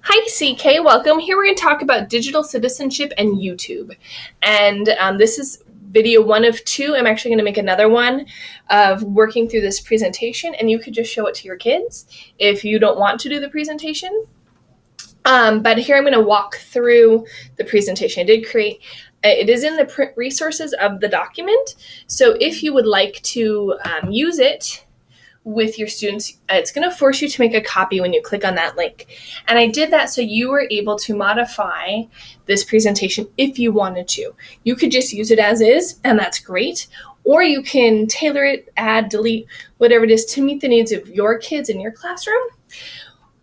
Hi, CK. Welcome. Here we're going to talk about digital citizenship and YouTube. And this is video 1 of 2. I'm actually going to make another one of working through this presentation, and you could just show it to your kids if you don't want to do the presentation. But here I'm going to walk through the presentation. I did create, it is in the print resources of the document. So if you would like to use it with your students, it's going to force you to make a copy when you click on that link. And I did that so you were able to modify this presentation if you wanted to. You could just use it as is, and that's great. Or you can tailor it, add, delete, whatever it is to meet the needs of your kids in your classroom.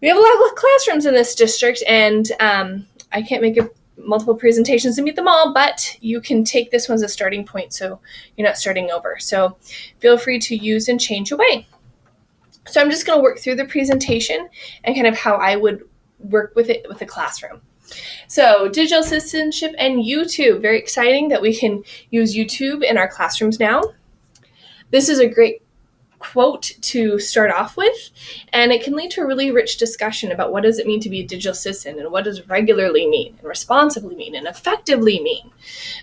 We have a lot of classrooms in this district, and I can't make multiple presentations to meet them all, but you can take this one as a starting point so you're not starting over. So feel free to use and change away. So I'm just going to work through the presentation and kind of how I would work with it with the classroom. So digital citizenship and YouTube. Very exciting that we can use YouTube in our classrooms now. This is a great quote to start off with, and it can lead to a really rich discussion about what does it mean to be a digital citizen, and what does regularly mean, and responsibly mean, and effectively mean.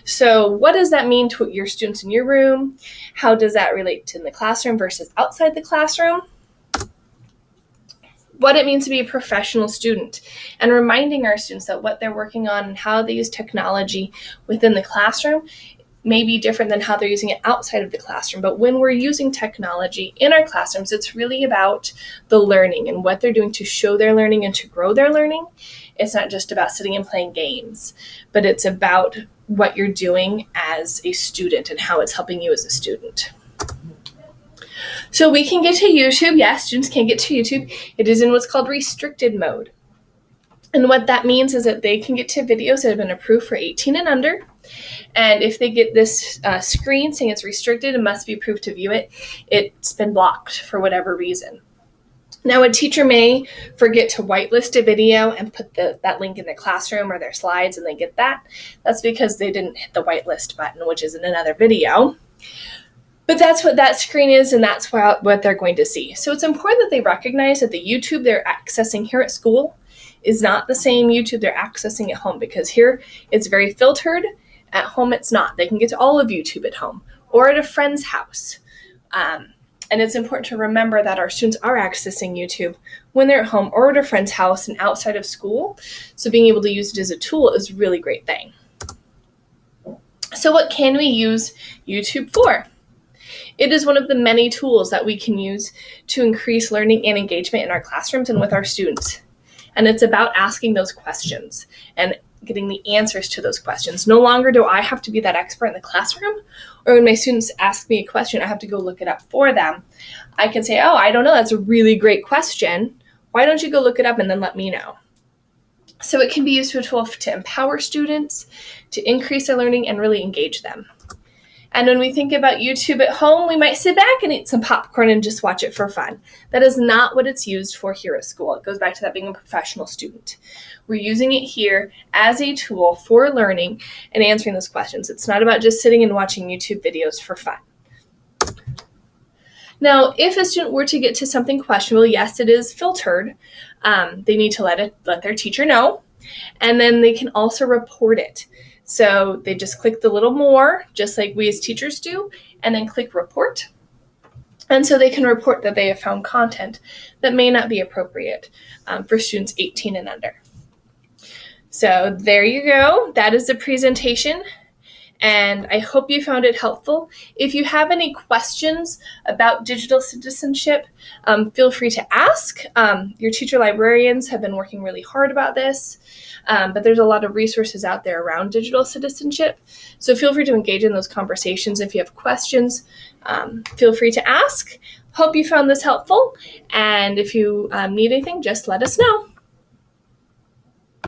So what does that mean to your students in your room? How does that relate to in the classroom versus outside the classroom? What it means to be a professional student, and reminding our students that what they're working on and how they use technology within the classroom may be different than how they're using it outside of the classroom. But when we're using technology in our classrooms, it's really about the learning and what they're doing to show their learning and to grow their learning. It's not just about sitting and playing games, but it's about what you're doing as a student and how it's helping you as a student. So we can get to YouTube. Yes, students can get to YouTube. It is in what's called restricted mode. And what that means is that they can get to videos that have been approved for 18 and under. And if they get this screen saying it's restricted and must be approved to view it, it's been blocked for whatever reason. Now, a teacher may forget to whitelist a video and put that link in their classroom or their slides, and they get that. That's because they didn't hit the whitelist button, which is in another video. But that's what that screen is, and that's what they're going to see. So it's important that they recognize that the YouTube they're accessing here at school is not the same YouTube they're accessing at home, because here it's very filtered. At home, it's not. They can get to all of YouTube at home or at a friend's house. And it's important to remember that our students are accessing YouTube when they're at home or at a friend's house and outside of school. So being able to use it as a tool is a really great thing. So what can we use YouTube for? It is one of the many tools that we can use to increase learning and engagement in our classrooms and with our students. And it's about asking those questions and getting the answers to those questions. No longer do I have to be that expert in the classroom, or when my students ask me a question, I have to go look it up for them. I can say, oh, I don't know, that's a really great question. Why don't you go look it up and then let me know? So it can be used as a tool to empower students, to increase their learning and really engage them. And when we think about YouTube at home, we might sit back and eat some popcorn and just watch it for fun. That is not what it's used for here at school. It goes back to that being a professional student. We're using it here as a tool for learning and answering those questions. It's not about just sitting and watching YouTube videos for fun. Now, if a student were to get to something questionable, yes, it is filtered. They need to let their teacher know, and then they can also report it. So they just click the little more, just like we as teachers do, and then click report. And so they can report that they have found content that may not be appropriate for students 18 and under. So there you go. That is the presentation. And I hope you found it helpful. If you have any questions about digital citizenship, feel free to ask. Your teacher librarians have been working really hard about this, but there's a lot of resources out there around digital citizenship. So feel free to engage in those conversations. If you have questions, feel free to ask. Hope you found this helpful. And if you need anything, just let us know.